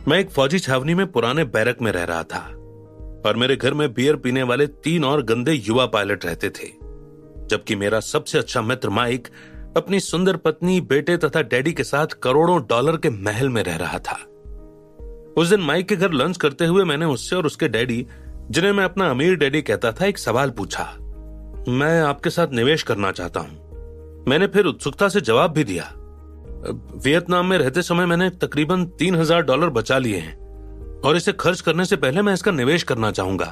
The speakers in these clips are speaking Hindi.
मैं एक फौजी छावनी में पुराने बैरक में रह रहा था और मेरे घर में बियर पीने वाले 3 और गंदे युवा पायलट रहते थे, जबकि मेरा सबसे अच्छा मित्र माइक अपनी सुंदर पत्नी, बेटे तथा डैडी के साथ करोड़ों डॉलर के महल में रह रहा था। उस दिन माइक के घर लंच करते हुए मैंने उससे और उसके डैडी, जिन्हें मैं अपना अमीर डैडी कहता था, एक सवाल पूछा। मैं आपके साथ निवेश करना चाहता हूं। मैंने फिर उत्सुकता से जवाब भी दिया। वियतनाम में रहते समय मैंने तकरीबन $3000 बचा लिए हैं और इसे खर्च करने से पहले मैं इसका निवेश करना चाहूंगा।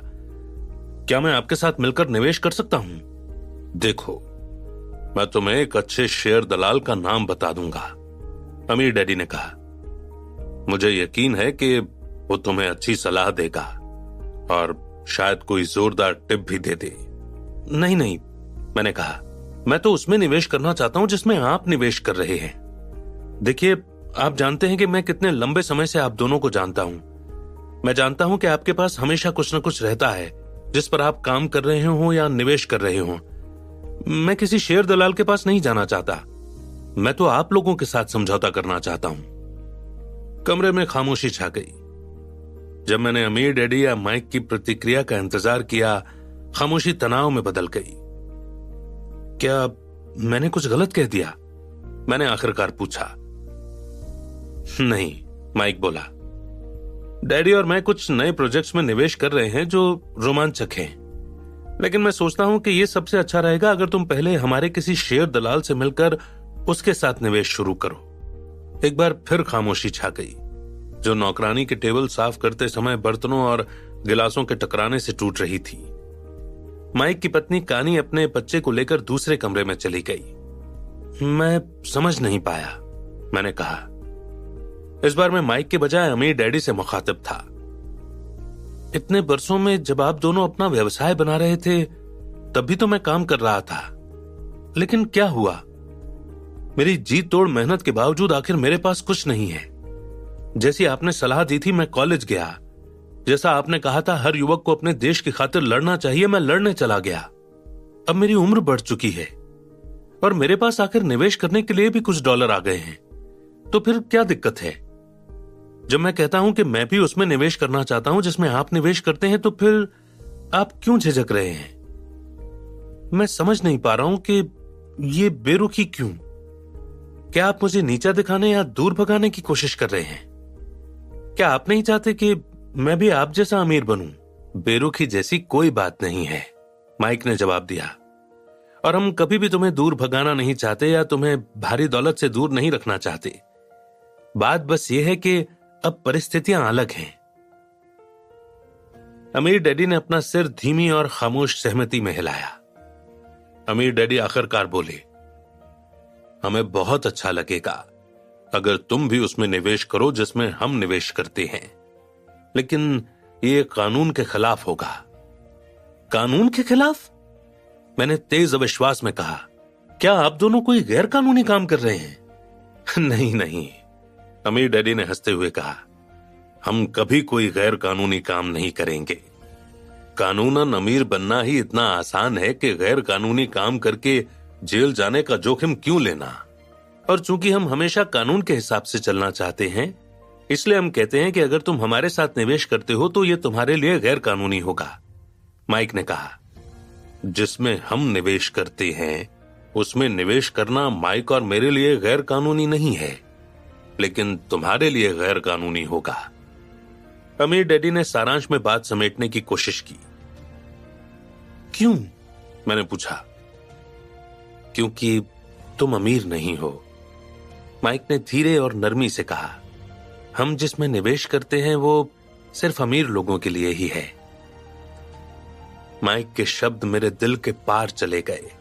क्या मैं आपके साथ मिलकर निवेश कर सकता हूं? देखो, मैं तुम्हें एक अच्छे शेयर दलाल का नाम बता दूंगा, अमीर डैडी ने कहा। मुझे यकीन है कि वो तुम्हें अच्छी सलाह देगा और शायद कोई जोरदार टिप भी दे दे। नहीं नहीं, मैंने कहा, मैं तो उसमें निवेश करना चाहता हूं जिसमें आप निवेश कर रहे हैं। देखिए, आप जानते हैं कि मैं कितने लंबे समय से आप दोनों को जानता हूं। मैं जानता हूं कि आपके पास हमेशा कुछ न कुछ रहता है जिस पर आप काम कर रहे हो या निवेश कर रहे हो। मैं किसी शेयर दलाल के पास नहीं जाना चाहता। मैं तो आप लोगों के साथ समझौता करना चाहता हूं। कमरे में खामोशी छा गई। जब मैंने अमीर डैडी या माइक की प्रतिक्रिया का इंतजार किया, खामोशी तनाव में बदल गई। क्या मैंने कुछ गलत कह दिया? मैंने आखिरकार पूछा। नहीं, माइक बोला। डैडी और मैं कुछ नए प्रोजेक्ट्स में निवेश कर रहे हैं जो रोमांचक हैं, लेकिन मैं सोचता हूं कि यह सबसे अच्छा रहेगा अगर तुम पहले हमारे किसी शेयर दलाल से मिलकर उसके साथ निवेश शुरू करो। एक बार फिर खामोशी छा गई, जो नौकरानी के टेबल साफ करते समय बर्तनों और गिलासों के टकराने से टूट रही थी। माइक की पत्नी कानी अपने बच्चे को लेकर दूसरे कमरे में चली गई। मैं समझ नहीं पाया, मैंने कहा। इस बार मैं माइक के बजाय अमीर डैडी से मुखातिब था। इतने बरसों में जब आप दोनों अपना व्यवसाय बना रहे थे, तब भी तो मैं काम कर रहा था, लेकिन क्या हुआ? मेरी जी तोड़ मेहनत के बावजूद आखिर मेरे पास कुछ नहीं है। जैसी आपने सलाह दी थी, मैं कॉलेज गया। जैसा आपने कहा था हर युवक को अपने देश की खातिर लड़ना चाहिए, मैं लड़ने चला गया। अब मेरी उम्र बढ़ चुकी है और मेरे पास आखिर निवेश करने के लिए भी कुछ डॉलर आ गए हैं। तो फिर क्या दिक्कत है? जब मैं कहता हूं कि मैं भी उसमें निवेश करना चाहता हूं जिसमें आप निवेश करते हैं, तो फिर आप क्यों झिझक रहे हैं? मैं समझ नहीं पा रहा हूं कि ये बेरुखी क्यों? क्या आप मुझे नीचा दिखाने या दूर भगाने की कोशिश कर रहे हैं? क्या आप नहीं चाहते कि मैं भी आप जैसा अमीर बनूं? बेरुखी जैसी कोई बात नहीं है, माइक ने जवाब दिया। और हम कभी भी तुम्हें दूर भगाना नहीं चाहते या तुम्हें भारी दौलत से दूर नहीं रखना चाहते। बात बस यह है कि अब परिस्थितियां अलग हैं। अमीर डैडी ने अपना सिर धीमी और खामोश सहमति में हिलाया। अमीर डैडी आखिरकार बोले, हमें बहुत अच्छा लगेगा अगर तुम भी उसमें निवेश करो जिसमें हम निवेश करते हैं, लेकिन ये कानून के खिलाफ होगा। कानून के खिलाफ? मैंने तेज अविश्वास में कहा। क्या आप दोनों कोई गैर कानूनी काम कर रहे हैं? नहीं नहीं, अमीर डैडी ने हंसते हुए कहा, हम कभी कोई गैर कानूनी काम नहीं करेंगे। कानूनन अमीर बनना ही इतना आसान है कि गैर कानूनी काम करके जेल जाने का जोखिम क्यों लेना? और चूंकि हम हमेशा कानून के हिसाब से चलना चाहते हैं, इसलिए हम कहते हैं कि अगर तुम हमारे साथ निवेश करते हो तो यह तुम्हारे लिए गैर कानूनी होगा। माइक ने कहा, जिसमें हम निवेश करते हैं उसमें निवेश करना माइक और मेरे लिए गैर कानूनी नहीं है, लेकिन तुम्हारे लिए गैर कानूनी होगा। अमीर डैडी ने सारांश में बात समेटने की कोशिश की। क्यों? मैंने पूछा। क्योंकि तुम अमीर नहीं हो, माइक ने धीरे और नरमी से कहा। हम जिसमें निवेश करते हैं वो सिर्फ अमीर लोगों के लिए ही है। माइक के शब्द मेरे दिल के पार चले गए।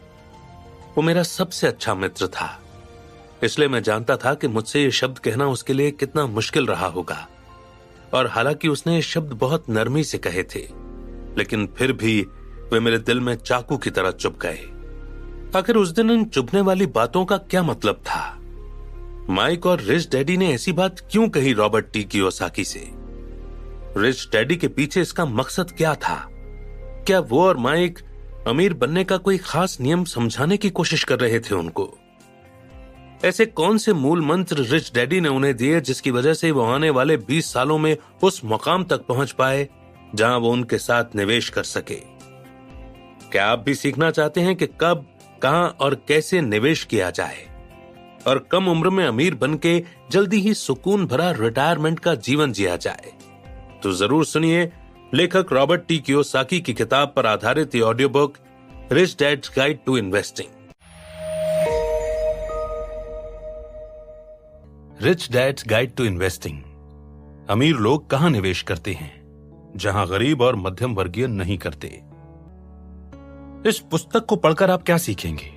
वो मेरा सबसे अच्छा मित्र था, इसलिए मैं जानता था कि मुझसे ये शब्द कहना उसके लिए कितना मुश्किल रहा होगा। और हालांकि उसने ये शब्द बहुत नरमी से कहे थे, लेकिन फिर भी वे मेरे दिल में चाकू की तरह चुभ गए। आखिर उस दिन इन चुभने वाली बातों का क्या मतलब था? माइक और रिच डैडी ने ऐसी बात क्यों कही रॉबर्ट टी कियोसाकी से? रिच डैडी के पीछे इसका मकसद क्या था? क्या वो और माइक अमीर बनने का कोई खास नियम समझाने की कोशिश कर रहे थे उनको? ऐसे कौन से मूल मंत्र रिच डैडी ने उन्हें दिए जिसकी वजह से वो आने वाले 20 सालों में उस मुकाम तक पहुंच पाए जहां वो उनके साथ निवेश कर सके? क्या आप भी सीखना चाहते हैं कि कब, कहां और कैसे निवेश किया जाए और कम उम्र में अमीर बनके जल्दी ही सुकून भरा रिटायरमेंट का जीवन जिया जाए? तो जरूर सुनिए लेखक रॉबर्ट टी कियोसाकी की किताब पर आधारित ये audio book Rich Dad's Guide to Investing. Rich Dad's Guide to Investing. अमीर लोग कहां निवेश करते हैं जहां गरीब और मध्यम वर्गीय नहीं करते। इस पुस्तक को पढ़कर आप क्या सीखेंगे?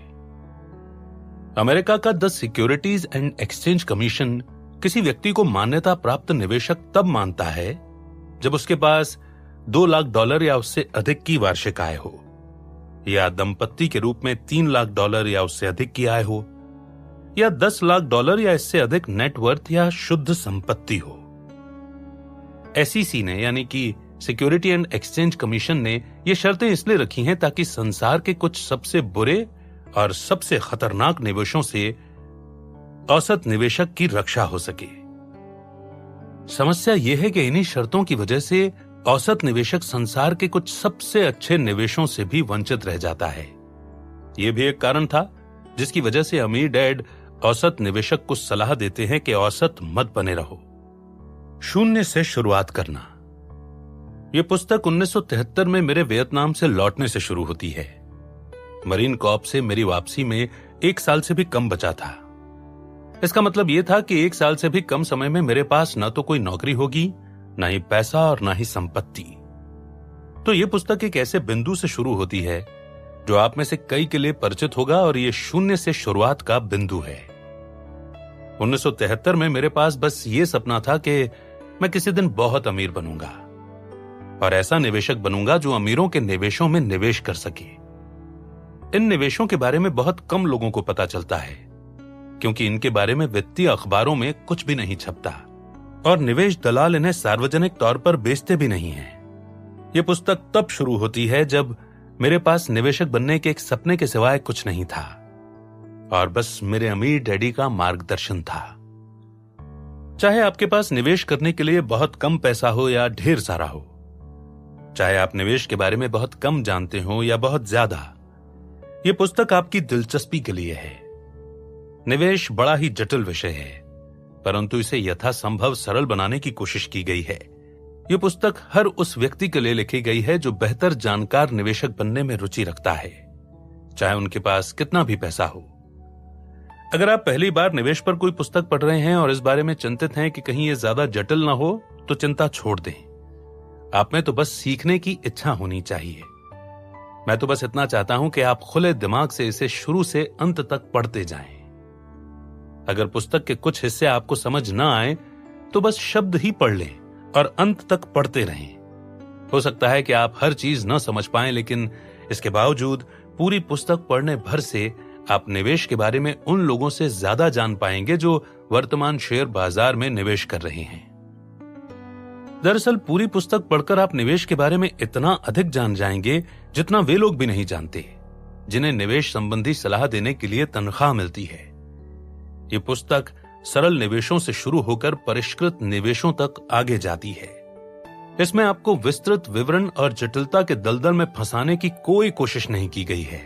अमेरिका का the securities and exchange commission किसी व्यक्ति को मान्यता प्राप्त निवेशक तब मानता है जब उसके पास $2 लाख या उससे अधिक की वार्षिक आय हो, या दंपत्ति के रूप में $3 लाख या उससे अधिक की आय हो, या $10 लाख या इससे अधिक नेटवर्थ या शुद्ध संपत्ति हो। एसईसी ने यानी कि सिक्योरिटी एंड एक्सचेंज कमीशन ने ये शर्तें इसलिए रखी हैं ताकि संसार के कुछ सबसे बुरे और सबसे खतरनाक निवेशों से औसत निवेशक की रक्षा हो सके। समस्या यह है कि इन्हीं शर्तों की वजह से औसत निवेशक संसार के कुछ सबसे अच्छे निवेशों से भी वंचित रह जाता है। यह भी एक कारण था जिसकी वजह से अमीर डैड औसत निवेशक को सलाह देते हैं कि औसत मत बने रहो। शून्य से शुरुआत करना। यह पुस्तक 1973 में मेरे वियतनाम से लौटने से शुरू होती है। मरीन कॉर्प से मेरी वापसी में 1 साल से भी कम बचा था। इसका मतलब यह था कि 1 साल से भी कम समय में मेरे पास न तो कोई नौकरी होगी, न ही पैसा और न ही संपत्ति। तो यह पुस्तक एक ऐसे बिंदु से शुरू होती है जो आप में से कई के लिए परिचित होगा, और यह शून्य से शुरुआत का बिंदु है। 1973 में मेरे पास बस ये सपना था कि मैं किसी दिन बहुत अमीर बनूंगा और ऐसा निवेशक बनूंगा जो अमीरों के निवेशों में निवेश कर सके। इन निवेशों के बारे में बहुत कम लोगों को पता चलता है क्योंकि इनके बारे में वित्तीय अखबारों में कुछ भी नहीं छपता और निवेश दलाल इन्हें सार्वजनिक तौर पर बेचते भी नहीं हैं। यह पुस्तक तब शुरू होती है जब मेरे पास निवेशक बनने के एक सपने के सिवाय कुछ नहीं था और बस मेरे अमीर डैडी का मार्गदर्शन था। चाहे आपके पास निवेश करने के लिए बहुत कम पैसा हो या ढेर सारा हो, चाहे आप निवेश के बारे में बहुत कम जानते हो या बहुत ज्यादा, यह पुस्तक आपकी दिलचस्पी के लिए है। निवेश बड़ा ही जटिल विषय है, परंतु इसे यथासंभव सरल बनाने की कोशिश की गई है। यह पुस्तक हर उस व्यक्ति के लिए लिखी गई है जो बेहतर जानकार निवेशक बनने में रुचि रखता है, चाहे उनके पास कितना भी पैसा हो। अगर आप पहली बार निवेश पर कोई पुस्तक पढ़ रहे हैं और इस बारे में चिंतित हैं कि कहीं यह ज्यादा जटिल ना हो, तो चिंता छोड़ दें। आप में तो बस सीखने की इच्छा होनी चाहिए। मैं तो बस इतना चाहता हूं कि आप खुले दिमाग से इसे शुरू से अंत तक पढ़ते जाएं। अगर पुस्तक के कुछ हिस्से आपको समझ ना आए तो बस शब्द ही पढ़ लें और अंत तक पढ़ते रहें। हो सकता है कि आप हर चीज न समझ पाएं, लेकिन इसके बावजूद पूरी पुस्तक पढ़ने भर से आप निवेश के बारे में उन लोगों से ज्यादा जान पाएंगे जो वर्तमान शेयर बाजार में निवेश कर रहे हैं। दरअसल पूरी पुस्तक पढ़कर आप निवेश के बारे में इतना अधिक जान जाएंगे जितना वे लोग भी नहीं जानते जिन्हें निवेश संबंधी सलाह देने के लिए तनख्वाह मिलती है। ये पुस्तक सरल निवेशों से शुरू होकर परिष्कृत निवेशों तक आगे जाती है। इसमें आपको विस्तृत विवरण और जटिलता के दलदल में फंसाने की कोई कोशिश नहीं की गई है।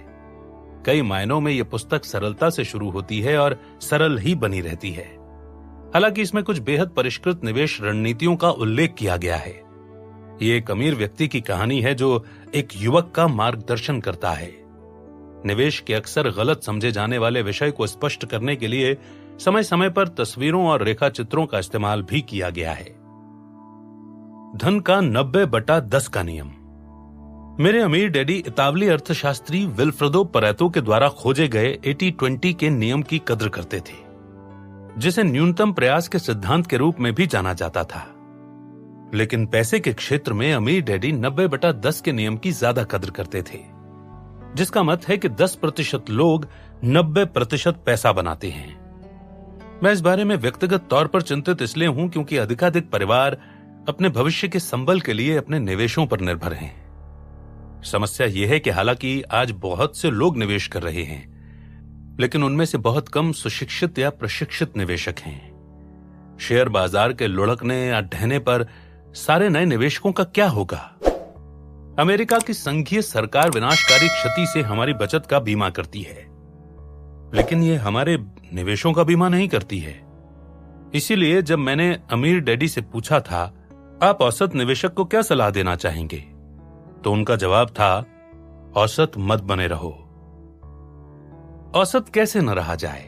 कई मायनों में यह पुस्तक सरलता से शुरू होती है और सरल ही बनी रहती है। हालांकि इसमें कुछ बेहद परिष्कृत निवेश रणनीतियों का उल्लेख किया गया है। ये एक अमीर व्यक्ति की कहानी है जो एक युवक का मार्गदर्शन करता है। निवेश के अक्सर गलत समझे जाने वाले विषय को स्पष्ट करने के लिए समय समय पर तस्वीरों और रेखा चित्रों का इस्तेमाल भी किया गया है। धन का 90/10 का नियम। मेरे अमीर डैडी इतावली अर्थशास्त्री विल्फ्रेडो परेतो के द्वारा खोजे गए 80-20 के नियम की कद्र करते थे, जिसे न्यूनतम प्रयास के सिद्धांत के रूप में भी जाना जाता था। लेकिन पैसे के क्षेत्र में अमीर डैडी 90/10 के नियम की ज्यादा कद्र करते थे, जिसका मत है कि 10% लोग 90% पैसा बनाते हैं। मैं इस बारे में व्यक्तिगत तौर पर चिंतित इसलिए हूं क्योंकि अधिकाधिक परिवार अपने भविष्य के संबल के लिए अपने निवेशों पर निर्भर हैं। समस्या यह है कि हालांकि आज बहुत से लोग निवेश कर रहे हैं, लेकिन उनमें से बहुत कम सुशिक्षित या प्रशिक्षित निवेशक हैं। शेयर बाजार के लुढ़कने या ढहने पर सारे नए निवेशकों का क्या होगा? अमेरिका की संघीय सरकार विनाशकारी क्षति से हमारी बचत का बीमा करती है, लेकिन ये हमारे निवेशों का बीमा नहीं करती है। इसीलिए जब मैंने अमीर डैडी से पूछा था, आप औसत निवेशक को क्या सलाह देना चाहेंगे, तो उनका जवाब था, औसत मत बने रहो। औसत कैसे न रहा जाए?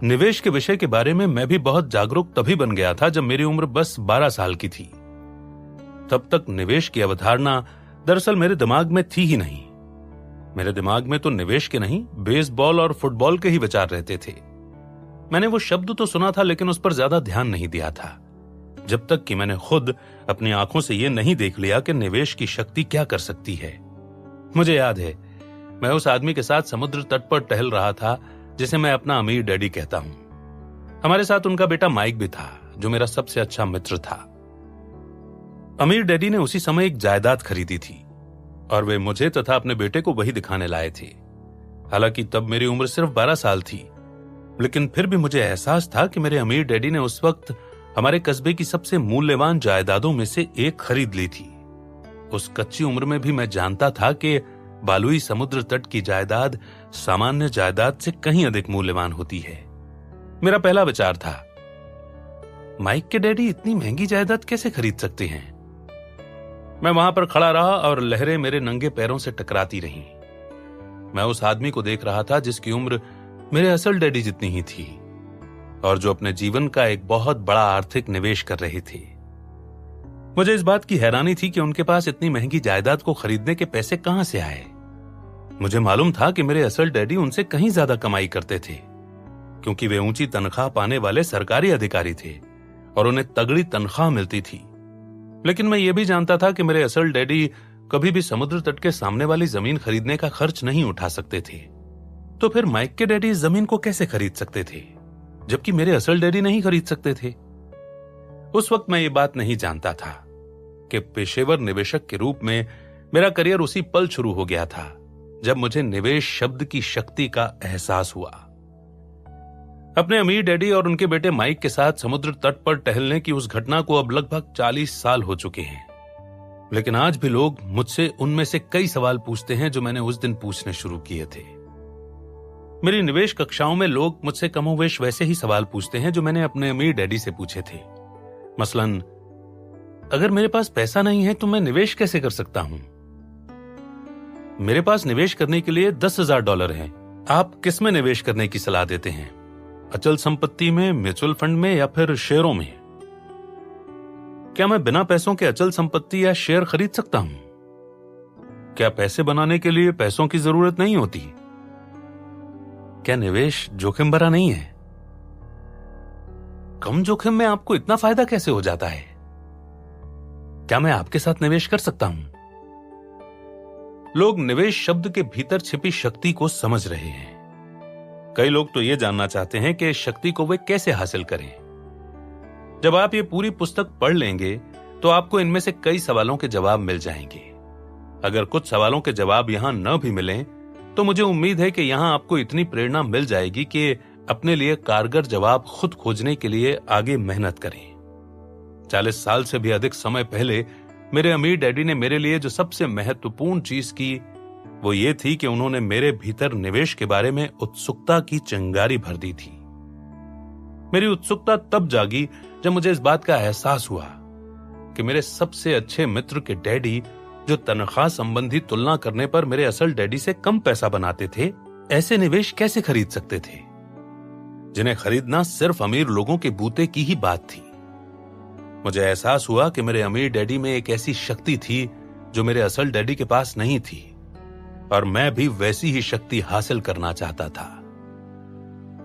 निवेश के विषय के बारे में मैं भी बहुत जागरूक तभी बन गया था जब मेरी उम्र बस 12 साल की थी। तब तक निवेश की अवधारणा दरअसल मेरे दिमाग में थी ही नहीं। मेरे दिमाग में तो निवेश के नहीं, बेसबॉल और फुटबॉल के ही विचार रहते थे। मैंने वो शब्द तो सुना था, लेकिन उस पर ज्यादा ध्यान नहीं दिया था, जब तक कि मैंने खुद अपनी आंखों से यह नहीं देख लिया कि निवेश की शक्ति क्या कर सकती है। मुझे याद है, मैं उस आदमी के साथ समुद्र तट पर टहल रहा था जिसे मैं अपना अमीर डैडी कहता हूं। हमारे साथ उनका बेटा माइक भी था, जो मेरा सबसे अच्छा मित्र था। अमीर डैडी ने उसी समय एक जायदाद खरीदी थी और वे मुझे तथा अपने बेटे को वही दिखाने लाए थे। हालांकि तब मेरी उम्र सिर्फ 12 साल थी, लेकिन फिर भी मुझे एहसास था कि मेरे अमीर डैडी ने उस वक्त हमारे कस्बे की सबसे मूल्यवान जायदादों में से एक खरीद ली थी। उस कच्ची उम्र में भी मैं जानता था कि बालुई समुद्र तट की जायदाद सामान्य जायदाद से कहीं अधिक मूल्यवान होती है। मेरा पहला विचार था, माइक के डैडी इतनी महंगी जायदाद कैसे खरीद सकते हैं? मैं वहां पर खड़ा रहा और लहरें मेरे नंगे पैरों से टकराती रहीं। मैं उस आदमी को देख रहा था जिसकी उम्र मेरे असल डैडी जितनी ही थी और जो अपने जीवन का एक बहुत बड़ा आर्थिक निवेश कर रहे थे। मुझे इस बात की हैरानी थी कि उनके पास इतनी महंगी जायदाद को खरीदने के पैसे कहां से आए। मुझे मालूम था कि मेरे असल डैडी उनसे कहीं ज्यादा कमाई करते थे, क्योंकि वे ऊंची तनख्वाह पाने वाले सरकारी अधिकारी थे और उन्हें तगड़ी तनख्वाह मिलती थी। लेकिन मैं यह भी जानता था कि मेरे असल डैडी कभी भी समुद्र तट के सामने वाली जमीन खरीदने का खर्च नहीं उठा सकते थे। तो फिर माइक के डैडी इस जमीन को कैसे खरीद सकते थे, जबकि मेरे असल डैडी नहीं खरीद सकते थे? उस वक्त मैं ये बात नहीं जानता था कि पेशेवर निवेशक के रूप में मेरा करियर उसी पल शुरू हो गया था जब मुझे निवेश शब्द की शक्ति का एहसास हुआ। अपने अमीर डैडी और उनके बेटे माइक के साथ समुद्र तट पर टहलने की उस घटना को अब लगभग 40 साल हो चुके हैं, लेकिन आज भी लोग मुझसे उनमें से कई सवाल पूछते हैं जो मैंने उस दिन पूछने शुरू किए थे। मेरी निवेश कक्षाओं में लोग मुझसे कमोवेश वैसे ही सवाल पूछते हैं जो मैंने अपने अमीर डैडी से पूछे थे। मसलन, अगर मेरे पास पैसा नहीं है तो मैं निवेश कैसे कर सकता हूं? मेरे पास निवेश करने के लिए $10,000 हैं, आप किस में निवेश करने की सलाह देते हैं? अचल संपत्ति में, म्यूचुअल फंड में या फिर शेयरों में? क्या मैं बिना पैसों के अचल संपत्ति या शेयर खरीद सकता हूं? क्या पैसे बनाने के लिए पैसों की जरूरत नहीं होती? क्या निवेश जोखिम भरा नहीं है? कम जोखिम में आपको इतना फायदा कैसे हो जाता है? क्या मैं आपके साथ निवेश कर सकता हूं? लोग निवेश शब्द के भीतर छिपी शक्ति को समझ रहे हैं। कई लोग तो यह जानना चाहते हैं कि इस शक्ति को वे कैसे हासिल करें। जब आप ये पूरी पुस्तक पढ़ लेंगे तो आपको इनमें से कई सवालों के जवाब मिल जाएंगे। अगर कुछ सवालों के जवाब यहां न भी मिलें तो मुझे उम्मीद है कि यहां आपको इतनी प्रेरणा मिल जाएगी कि अपने लिए कारगर जवाब खुद खोजने के लिए आगे मेहनत करें। 40 साल से भी अधिक समय पहले मेरे अमीर डैडी ने मेरे लिए जो सबसे महत्वपूर्ण चीज की वो ये थी कि उन्होंने मेरे भीतर निवेश के बारे में उत्सुकता की चिंगारी भर दी थी। मेरी उत्सुकता तब जागी जब मुझे इस बात का एहसास हुआ कि मेरे सबसे अच्छे मित्र के डैडी, जो तनख्वाह संबंधी तुलना करने पर मेरे असल डैडी से कम पैसा बनाते थे, ऐसे निवेश कैसे खरीद सकते थे जिन्हें खरीदना सिर्फ अमीर लोगों के बूते की ही बात थी। मुझे एहसास हुआ कि मेरे अमीर डैडी में एक ऐसी शक्ति थी जो मेरे असल डैडी के पास नहीं थी, और मैं भी वैसी ही शक्ति हासिल करना चाहता था।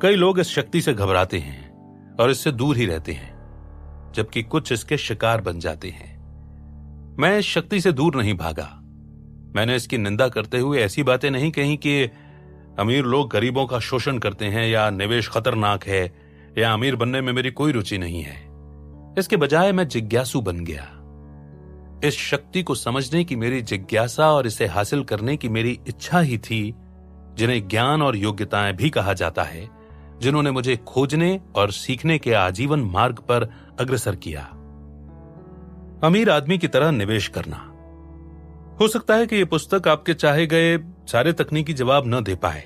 कई लोग इस शक्ति से घबराते हैं और इससे दूर ही रहते हैं, जबकि कुछ इसके शिकार बन जाते हैं। मैं इस शक्ति से दूर नहीं भागा। मैंने इसकी निंदा करते हुए ऐसी बातें नहीं कही कि अमीर लोग गरीबों का शोषण करते हैं या निवेश खतरनाक है या अमीर बनने में मेरी कोई रुचि नहीं है। इसके बजाय मैं जिज्ञासु बन गया। इस शक्ति को समझने की मेरी जिज्ञासा और इसे हासिल करने की मेरी इच्छा ही थी जिन्हें ज्ञान और योग्यताएं भी कहा जाता है, जिन्होंने मुझे खोजने और सीखने के आजीवन मार्ग पर अग्रसर किया। अमीर आदमी की तरह निवेश करना। हो सकता है कि यह पुस्तक आपके चाहे गए सारे तकनीकी जवाब न दे पाए,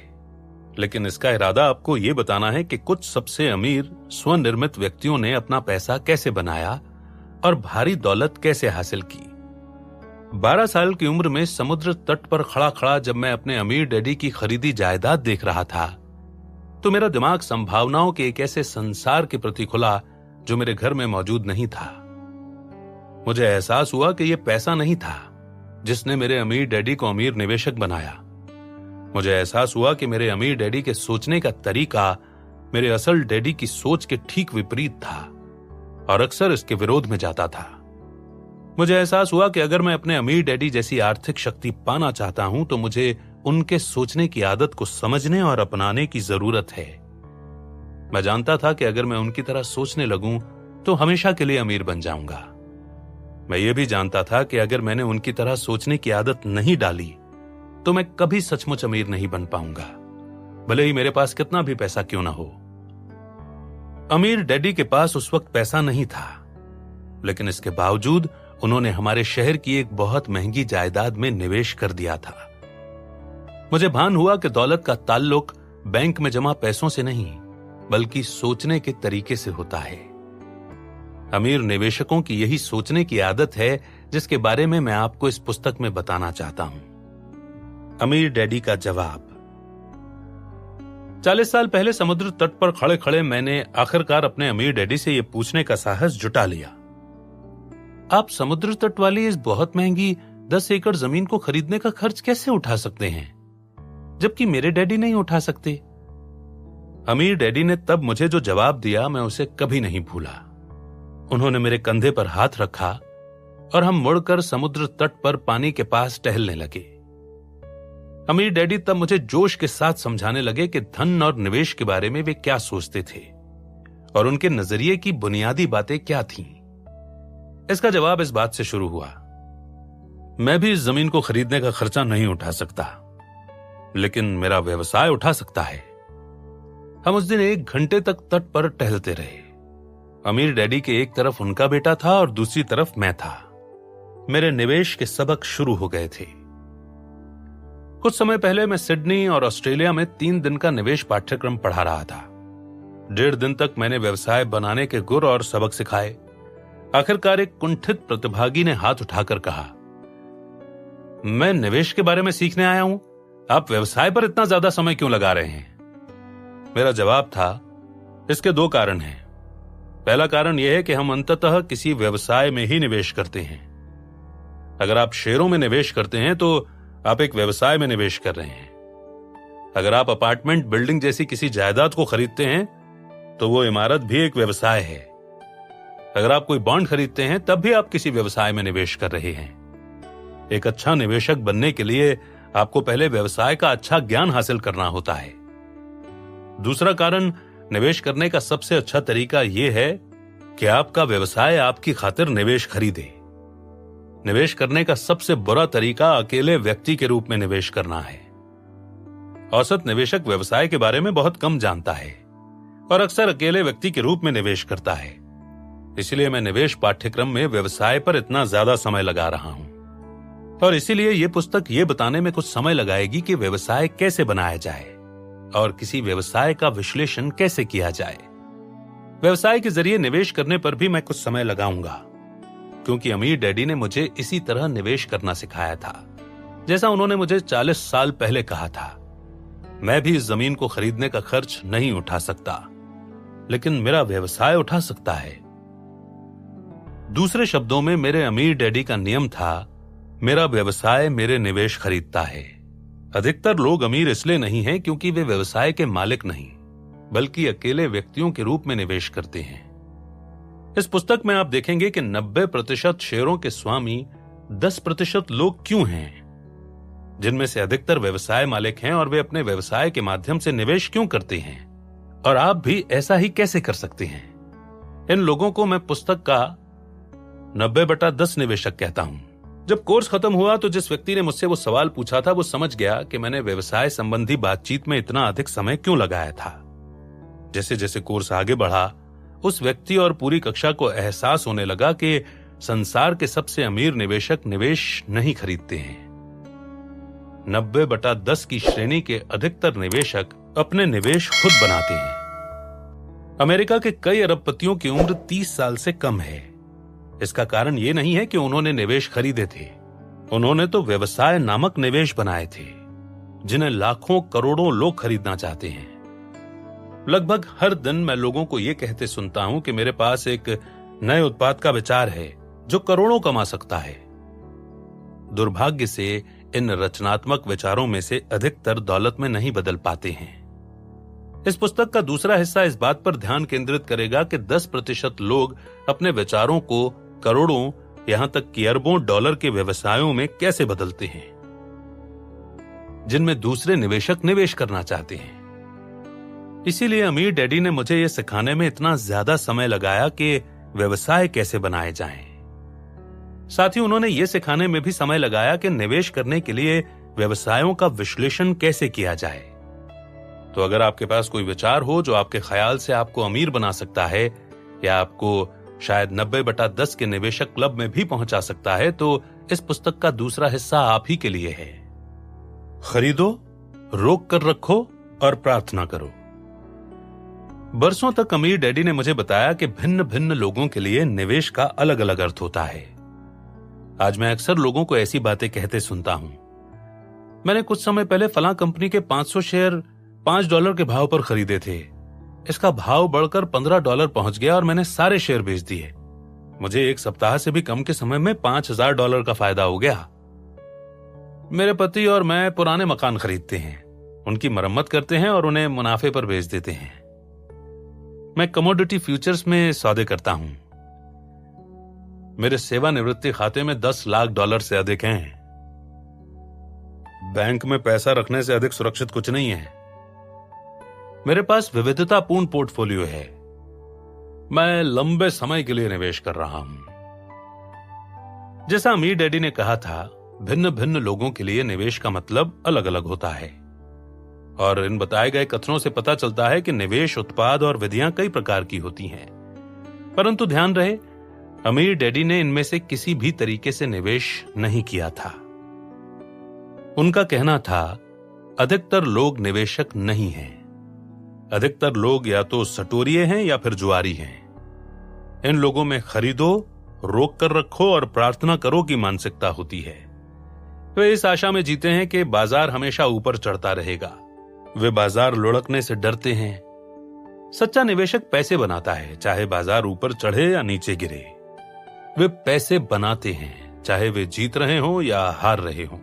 लेकिन इसका इरादा आपको यह बताना है कि कुछ सबसे अमीर स्वनिर्मित व्यक्तियों ने अपना पैसा कैसे बनाया और भारी दौलत कैसे हासिल की। 12 साल की उम्र में समुद्र तट पर खड़ा खड़ा जब मैं अपने अमीर डैडी की खरीदी जायदाद देख रहा था, तो मेरा दिमाग संभावनाओं के एक ऐसे संसार के प्रति खुला जो मेरे घर में मौजूद नहीं था। मुझे एहसास हुआ कि यह पैसा नहीं था जिसने मेरे अमीर डैडी को अमीर निवेशक बनाया। मुझे एहसास हुआ कि मेरे अमीर डैडी के सोचने का तरीका मेरे असल डैडी की सोच के ठीक विपरीत था और अक्सर इसके विरोध में जाता था। मुझे एहसास हुआ कि अगर मैं अपने अमीर डैडी जैसी आर्थिक शक्ति पाना चाहता हूं तो मुझे उनके सोचने की आदत को समझने और अपनाने की जरूरत है। मैं जानता था कि अगर मैं उनकी तरह सोचने लगूं तो हमेशा के लिए अमीर बन जाऊंगा। मैं ये भी जानता था कि अगर मैंने उनकी तरह सोचने की आदत नहीं डाली तो मैं कभी सचमुच अमीर नहीं बन पाऊंगा, भले ही मेरे पास कितना भी पैसा क्यों ना हो। अमीर डैडी के पास उस वक्त पैसा नहीं था, लेकिन इसके बावजूद उन्होंने हमारे शहर की एक बहुत महंगी जायदाद में निवेश कर दिया था। मुझे भान हुआ कि दौलत का ताल्लुक बैंक में जमा पैसों से नहीं, बल्कि सोचने के तरीके से होता है। अमीर निवेशकों की यही सोचने की आदत है जिसके बारे में मैं आपको इस पुस्तक में बताना चाहता हूं। अमीर डैडी का जवाब। 40 साल पहले समुद्र तट पर खड़े खड़े मैंने आखिरकार अपने अमीर डैडी से यह पूछने का साहस जुटा लिया, आप समुद्र तट वाली इस बहुत महंगी 10 एकड़ जमीन को खरीदने का खर्च कैसे उठा सकते हैं, जबकि मेरे डैडी नहीं उठा सकते। अमीर डैडी ने तब मुझे जो जवाब दिया मैं उसे कभी नहीं भूला। उन्होंने मेरे कंधे पर हाथ रखा और हम मुड़कर समुद्र तट पर पानी के पास टहलने लगे। अमीर डैडी तब मुझे जोश के साथ समझाने लगे कि धन और निवेश के बारे में वे क्या सोचते थे और उनके नजरिए की बुनियादी बातें क्या थीं। इसका जवाब इस बात से शुरू हुआ, मैं भी इस जमीन को खरीदने का खर्चा नहीं उठा सकता, लेकिन मेरा व्यवसाय उठा सकता है। हम उस दिन 1 घंटे तक तट पर टहलते रहे। अमीर डैडी के एक तरफ उनका बेटा था और दूसरी तरफ मैं था। मेरे निवेश के सबक शुरू हो गए थे। कुछ समय पहले मैं सिडनी और ऑस्ट्रेलिया में 3 दिन का निवेश पाठ्यक्रम पढ़ा रहा था। 1.5 दिन तक मैंने व्यवसाय बनाने के गुर और सबक सिखाए। आखिरकार एक कुंठित प्रतिभागी ने हाथ उठाकर कहा, मैं निवेश के बारे में सीखने आया हूं, आप व्यवसाय पर इतना ज्यादा समय क्यों लगा रहे हैं? मेरा जवाब था, इसके 2 कारण हैं। पहला कारण यह है कि हम अंततः किसी व्यवसाय में ही निवेश करते हैं। अगर आप शेयरों में निवेश करते हैं तो आप एक व्यवसाय में निवेश कर रहे हैं। अगर आप अपार्टमेंट बिल्डिंग जैसी किसी जायदाद को खरीदते हैं तो वो इमारत भी एक व्यवसाय है। अगर आप कोई बॉन्ड खरीदते हैं तब भी आप किसी व्यवसाय में निवेश कर रहे हैं। एक अच्छा निवेशक बनने के लिए आपको पहले व्यवसाय का अच्छा ज्ञान हासिल करना होता है। दूसरा कारण निवेश करने का सबसे अच्छा तरीका यह है कि आपका व्यवसाय आपकी खातिर निवेश खरीदे। निवेश करने का सबसे बुरा तरीका अकेले व्यक्ति के रूप में निवेश करना है। औसत निवेशक व्यवसाय के बारे में बहुत कम जानता है और अक्सर अकेले व्यक्ति के रूप में निवेश करता है। इसलिए मैं निवेश पाठ्यक्रम में व्यवसाय पर इतना ज्यादा समय लगा रहा हूं और इसीलिए यह पुस्तक यह बताने में कुछ समय लगाएगी कि व्यवसाय कैसे बनाया जाए और किसी व्यवसाय का विश्लेषण कैसे किया जाए। व्यवसाय के जरिए निवेश करने पर भी मैं कुछ समय लगाऊंगा, क्योंकि अमीर डैडी ने मुझे इसी तरह निवेश करना सिखाया था जैसा उन्होंने मुझे 40 साल पहले कहा था। मैं भी इस जमीन को खरीदने का खर्च नहीं उठा सकता, लेकिन मेरा व्यवसाय उठा सकता है। दूसरे शब्दों में मेरे अमीर डैडी का नियम था, मेरा व्यवसाय मेरे निवेश खरीदता है। अधिकतर लोग अमीर इसलिए नहीं हैं क्योंकि वे व्यवसाय के मालिक नहीं, बल्कि अकेले व्यक्तियों के रूप में निवेश करते हैं। इस पुस्तक में आप देखेंगे कि 90% शेयरों के स्वामी 10% लोग क्यों हैं, जिनमें से अधिकतर व्यवसाय मालिक हैं और वे अपने व्यवसाय के माध्यम से निवेश क्यों करते हैं, और आप भी ऐसा ही कैसे कर सकते हैं। इन लोगों को मैं पुस्तक का 90/10 निवेशक कहता हूं। जब कोर्स खत्म हुआ तो जिस व्यक्ति ने मुझसे वो सवाल पूछा था वो समझ गया कि मैंने व्यवसाय संबंधी बातचीत में इतना अधिक समय क्यों लगाया था। जैसे जैसे कोर्स आगे बढ़ा, उस व्यक्ति और पूरी कक्षा को एहसास होने लगा कि संसार के सबसे अमीर निवेशक निवेश नहीं खरीदते हैं। 90/10 की श्रेणी के अधिकतर निवेशक अपने निवेश खुद बनाते हैं। अमेरिका के कई अरबपतियों की उम्र 30 साल से कम है। इसका कारण यह नहीं है कि उन्होंने निवेश खरीदे थे, उन्होंने तो व्यवसाय नामक निवेश बनाए थे जिन्हें लाखों करोड़ों लोग खरीदना चाहते हैं। लगभग हर दिन मैं लोगों को यह कहते सुनता हूं कि मेरे पास एक नए उत्पाद का विचार है जो करोड़ों कमा सकता है। दुर्भाग्य से इन रचनात्मक विचारों में से अधिकतर दौलत में नहीं बदल पाते हैं। इस पुस्तक का दूसरा हिस्सा इस बात पर ध्यान केंद्रित करेगा कि 10% लोग अपने विचारों को करोड़ों यहां तक कि अरबों डॉलर के व्यवसायों में कैसे बदलते हैं जिनमें दूसरे निवेशक निवेश करना चाहते हैं। इसीलिए अमीर डैडी ने मुझे यह सिखाने में इतना ज्यादा समय लगाया कि व्यवसाय कैसे बनाए जाएं। साथ ही उन्होंने यह सिखाने में भी समय लगाया कि निवेश करने के लिए व्यवसायों का विश्लेषण कैसे किया जाए। तो अगर आपके पास कोई विचार हो जो आपके ख्याल से आपको अमीर बना सकता है या आपको शायद 90/10 के निवेशक क्लब में भी पहुंचा सकता है, तो इस पुस्तक का दूसरा हिस्सा आप ही के लिए है। खरीदो, रोक कर रखो और प्रार्थना करो। बरसों तक अमीर डैडी ने मुझे बताया कि भिन्न भिन्न लोगों के लिए निवेश का अलग अलग अर्थ होता है। आज मैं अक्सर लोगों को ऐसी बातें कहते सुनता हूं। मैंने कुछ समय पहले फलां कंपनी के 500 शेयर $5 के भाव पर खरीदे थे। इसका भाव बढ़कर $15 पहुंच गया और मैंने सारे शेयर बेच दिए। मुझे 1 सप्ताह से भी कम के समय में $5000 का फायदा हो गया। मेरे पति और मैं पुराने मकान खरीदते हैं, उनकी मरम्मत करते हैं और उन्हें मुनाफे पर बेच देते हैं। मैं कमोडिटी फ्यूचर्स में सौदे करता हूं। मेरे सेवानिवृत्ति खाते में $10 लाख से अधिक हैं। बैंक में पैसा रखने से अधिक सुरक्षित कुछ नहीं है। मेरे पास विविधतापूर्ण पोर्टफोलियो है। मैं लंबे समय के लिए निवेश कर रहा हूं। जैसा अमीर डैडी ने कहा था, भिन्न भिन्न लोगों के लिए निवेश का मतलब अलग अलग होता है और इन बताए गए कथनों से पता चलता है कि निवेश उत्पाद और विधियां कई प्रकार की होती हैं। परंतु ध्यान रहे, अमीर डैडी ने इनमें से किसी भी तरीके से निवेश नहीं किया था। उनका कहना था, अधिकतर लोग निवेशक नहीं हैं। अधिकतर लोग या तो सटोरिये हैं या फिर जुआरी हैं। इन लोगों में खरीदो, रोक कर रखो और प्रार्थना करो की मानसिकता होती है। वे इस आशा में जीते हैं कि बाजार हमेशा ऊपर चढ़ता रहेगा। वे बाजार लुढ़कने से डरते हैं। सच्चा निवेशक पैसे बनाता है, चाहे बाजार ऊपर चढ़े या नीचे गिरे। वे पैसे बनाते हैं, चाहे वे जीत रहे हों या हार रहे हों।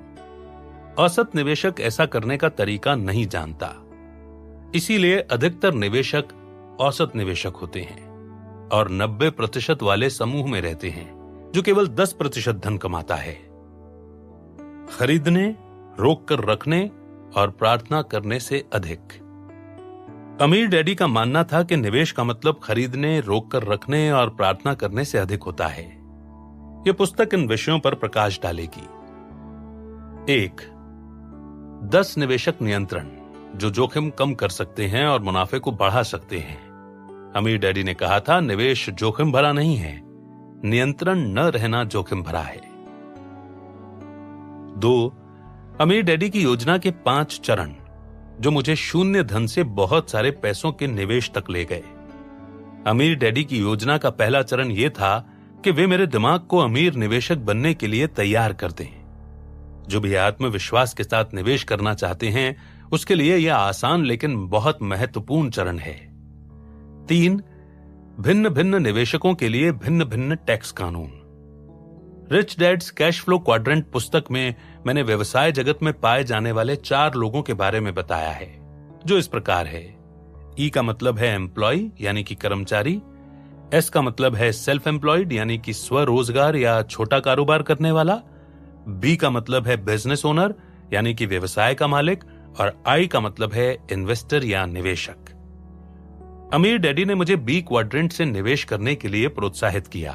औसत निवेशक ऐसा करने का तरीका नहीं जानता। इसीलिए अधिकतर निवेशक औसत निवेशक होते हैं और 90% वाले समूह में रहते हैं जो केवल 10% धन कमाता है। खरीदने, रोक कर रखने और प्रार्थना करने से अधिक। अमीर डैडी का मानना था कि निवेश का मतलब खरीदने, रोक कर रखने और प्रार्थना करने से अधिक होता है। यह पुस्तक इन विषयों पर प्रकाश डालेगी। 1. 10 निवेशक नियंत्रण जो जोखिम कम कर सकते हैं और मुनाफे को बढ़ा सकते हैं। अमीर डैडी ने कहा था, निवेश जोखिम भरा नहीं है, नियंत्रण न रहना जोखिम भरा है। 2. अमीर डैडी की योजना के 5 चरण जो मुझे शून्य धन से बहुत सारे पैसों के निवेश तक ले गए। अमीर डैडी की योजना का पहला चरण यह था कि वे मेरे दिमाग को अमीर निवेशक बनने के लिए तैयार कर दें। जो भी आत्मविश्वास के साथ निवेश करना चाहते हैं उसके लिए यह आसान लेकिन बहुत महत्वपूर्ण चरण है। 3. भिन्न भिन्न निवेशकों के लिए भिन्न भिन्न टैक्स कानून। Rich Dad's Cashflow Quadrant पुस्तक में मैंने व्यवसाय जगत में पाए जाने वाले 4 लोगों के बारे में बताया है जो इस प्रकार है। ई का मतलब है एम्प्लॉय यानी कि कर्मचारी। एस का मतलब है सेल्फ एम्प्लॉयड यानी कि स्वरोजगार या छोटा कारोबार करने वाला। बी का मतलब है बिजनेस ओनर यानी कि व्यवसाय का मालिक। और आई का मतलब है इन्वेस्टर या निवेशक। अमीर डैडी ने मुझे बी क्वाड्रेंट से निवेश करने के लिए प्रोत्साहित किया।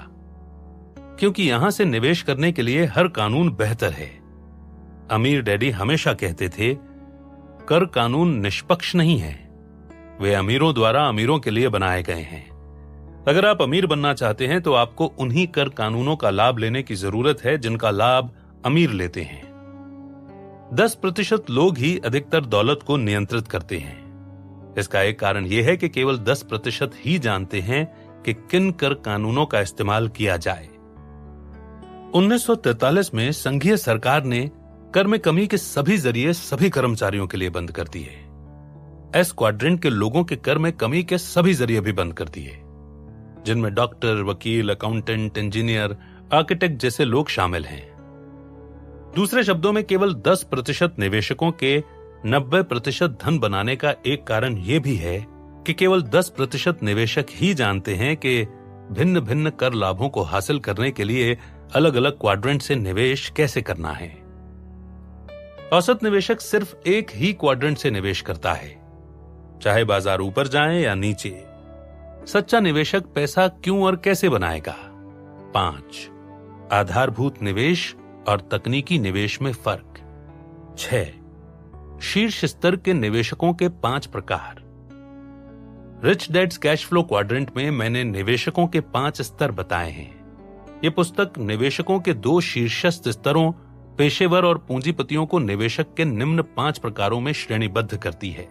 क्योंकि यहां से निवेश करने के लिए हर कानून बेहतर है। अमीर डैडी हमेशा कहते थे, कर कानून निष्पक्ष नहीं है, वे अमीरों द्वारा अमीरों के लिए बनाए गए हैं। अगर आप अमीर बनना चाहते हैं तो आपको उन्हीं कर कानूनों का लाभ लेने की जरूरत है जिनका लाभ अमीर लेते हैं। 10% लोग ही अधिकतर दौलत को नियंत्रित करते हैं। इसका एक कारण यह है कि केवल 10% ही जानते हैं कि किन कर कानूनों का इस्तेमाल किया जाए। 1943 में संघीय सरकार ने कर में कमी के सभी जरिए सभी कर्मचारियों के लिए बंद कर दिए। एस क्वाड्रेंट के लोगों के कर में कमी के सभी जरिए भी बंद कर दिए, जिनमें डॉक्टर, वकील, अकाउंटेंट, इंजीनियर, आर्किटेक्ट जैसे लोग शामिल हैं। दूसरे शब्दों में केवल 10% निवेशकों के 90% धन बनाने का एक कारण यह भी है कि केवल 10% निवेशक ही जानते हैं कि भिन्न भिन्न कर लाभों को हासिल करने के लिए अलग अलग क्वाड्रेंट से निवेश कैसे करना है। औसत निवेशक सिर्फ एक ही क्वाड्रेंट से निवेश करता है, चाहे बाजार ऊपर जाए या नीचे। सच्चा निवेशक पैसा क्यों और कैसे बनाएगा। 5. आधारभूत निवेश और तकनीकी निवेश में फर्क। 6. शीर्ष स्तर के निवेशकों के 5 प्रकार। Rich Dad's Cashflow Quadrant में मैंने निवेशकों के 5 स्तर बताए हैं। यह पुस्तक निवेशकों के 2 शीर्षस्थ स्तरों, पेशेवर और पूंजीपतियों को निवेशक के निम्न 5 प्रकारों में श्रेणीबद्ध करती है।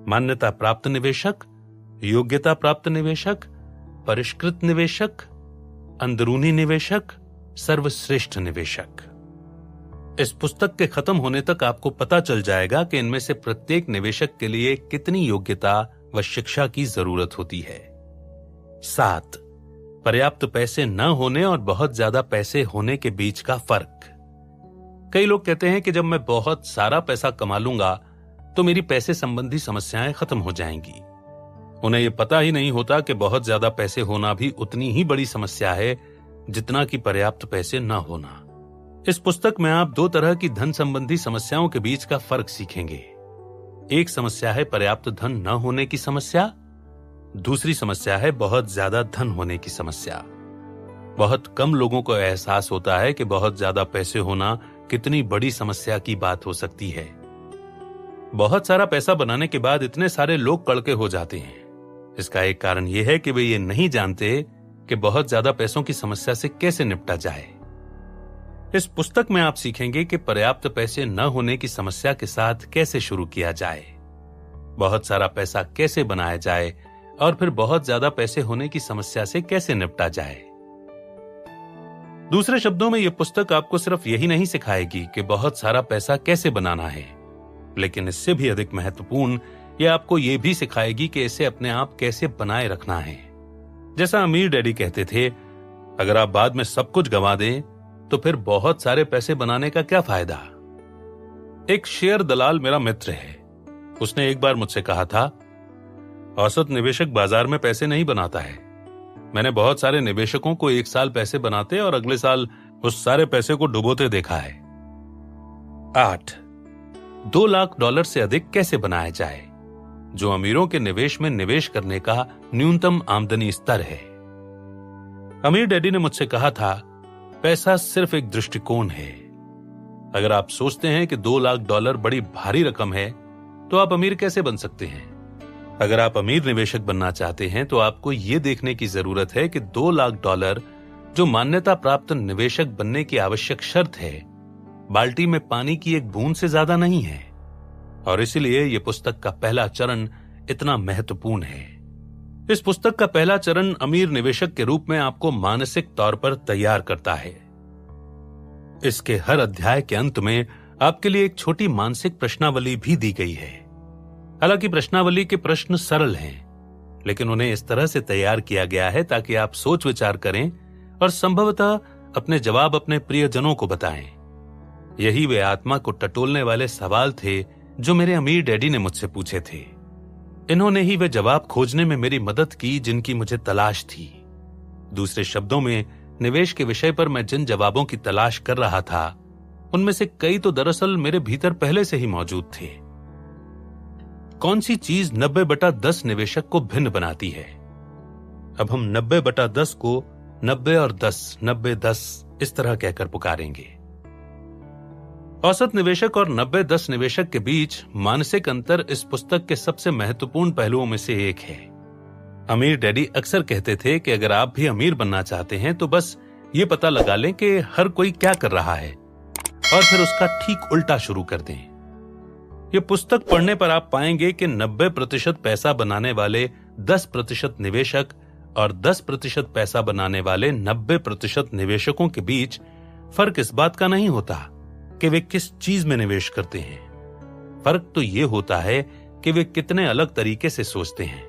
मान्यता प्राप्त निवेशक, योग्यता प्राप्त निवेशक, परिष्कृत निवेशक, अंदरूनी निवेशक, सर्वश्रेष्ठ निवेशक। इस पुस्तक के खत्म होने तक आपको पता चल जाएगा कि इनमें से प्रत्येक निवेशक के लिए कितनी योग्यता व शिक्षा की जरूरत होती है। 7. पर्याप्त पैसे न होने और बहुत ज्यादा पैसे होने के बीच का फर्क। कई लोग कहते हैं कि जब मैं बहुत सारा पैसा कमा लूंगा तो मेरी पैसे संबंधी समस्याएं खत्म हो जाएंगी। उन्हें यह पता ही नहीं होता कि बहुत ज्यादा पैसे होना भी उतनी ही बड़ी समस्या है जितना कि पर्याप्त पैसे न होना। इस पुस्तक में आप 2 तरह की धन संबंधी समस्याओं के बीच का फर्क सीखेंगे। एक समस्या है पर्याप्त धन न होने की समस्या, दूसरी समस्या है बहुत ज्यादा धन होने की समस्या। बहुत कम लोगों को एहसास होता है कि बहुत ज्यादा पैसे होना कितनी बड़ी समस्या की बात हो सकती है। बहुत सारा पैसा बनाने के बाद इतने सारे लोग कड़के हो जाते हैं। इसका एक कारण यह है कि वे ये नहीं जानते कि बहुत ज्यादा पैसों की समस्या से कैसे निपटा जाए। इस पुस्तक में आप सीखेंगे कि पर्याप्त पैसे न होने की समस्या के साथ कैसे शुरू किया जाए, बहुत सारा पैसा कैसे बनाया जाए और फिर बहुत ज्यादा पैसे होने की समस्या से कैसे निपटा जाए। दूसरे शब्दों में यह पुस्तक आपको सिर्फ यही नहीं सिखाएगी कि बहुत सारा पैसा कैसे बनाना है, लेकिन इससे भी अधिक महत्वपूर्ण यह आपको यह भी सिखाएगी कि इसे अपने आप कैसे बनाए रखना है। जैसा अमीर डैडी कहते थे, अगर आप बाद में सब कुछ गंवा दें तो फिर बहुत सारे पैसे बनाने का क्या फायदा। एक शेयर दलाल मेरा मित्र है। उसने एक बार मुझसे कहा था, औसत निवेशक बाजार में पैसे नहीं बनाता है। मैंने बहुत सारे निवेशकों को एक साल पैसे बनाते और अगले साल उस सारे पैसे को डुबोते देखा है। 8. $2 लाख से अधिक कैसे बनाया जाए, जो अमीरों के निवेश में निवेश करने का न्यूनतम आमदनी स्तर है। अमीर डैडी ने मुझसे कहा था, पैसा सिर्फ एक दृष्टिकोण है। अगर आप सोचते हैं कि $2 लाख बड़ी भारी रकम है तो आप अमीर कैसे बन सकते हैं। अगर आप अमीर निवेशक बनना चाहते हैं तो आपको यह देखने की जरूरत है कि $2 लाख जो मान्यता प्राप्त निवेशक बनने की आवश्यक शर्त है, बाल्टी में पानी की एक बूंद से ज्यादा नहीं है। और इसलिए यह पुस्तक का पहला चरण इतना महत्वपूर्ण है। इस पुस्तक का पहला चरण अमीर निवेशक के रूप में आपको मानसिक तौर पर तैयार करता है। इसके हर अध्याय के अंत में आपके लिए एक छोटी मानसिक प्रश्नावली भी दी गई है। हालांकि प्रश्नावली के प्रश्न सरल हैं, लेकिन उन्हें इस तरह से तैयार किया गया है ताकि आप सोच विचार करें और संभवतः अपने जवाब अपने प्रियजनों को बताएं। यही वे आत्मा को टटोलने वाले सवाल थे जो मेरे अमीर डैडी ने मुझसे पूछे थे। इन्होंने ही वे जवाब खोजने में मेरी मदद की जिनकी मुझे तलाश थी। दूसरे शब्दों में, निवेश के विषय पर मैं जिन जवाबों की तलाश कर रहा था उनमें से कई तो दरअसल मेरे भीतर पहले से ही मौजूद थे। कौन सी चीज 90/10 निवेशक को भिन्न बनाती है। अब हम 90/10 को 90 और 10, 90-10 इस तरह कहकर पुकारेंगे। औसत निवेशक और 90-10 निवेशक के बीच मानसिक अंतर इस पुस्तक के सबसे महत्वपूर्ण पहलुओं में से एक है। अमीर डैडी अक्सर कहते थे कि अगर आप भी अमीर बनना चाहते हैं तो बस ये पता लगा लें कि हर कोई क्या कर रहा है और फिर उसका ठीक उल्टा शुरू कर दें। ये पुस्तक पढ़ने पर आप पाएंगे कि 90% पैसा बनाने वाले 10% निवेशक और 10% पैसा बनाने वाले 90% निवेशकों के बीच फर्क इस बात का नहीं होता कि वे किस चीज में निवेश करते हैं। फर्क तो ये होता है कि वे कितने अलग तरीके से सोचते हैं।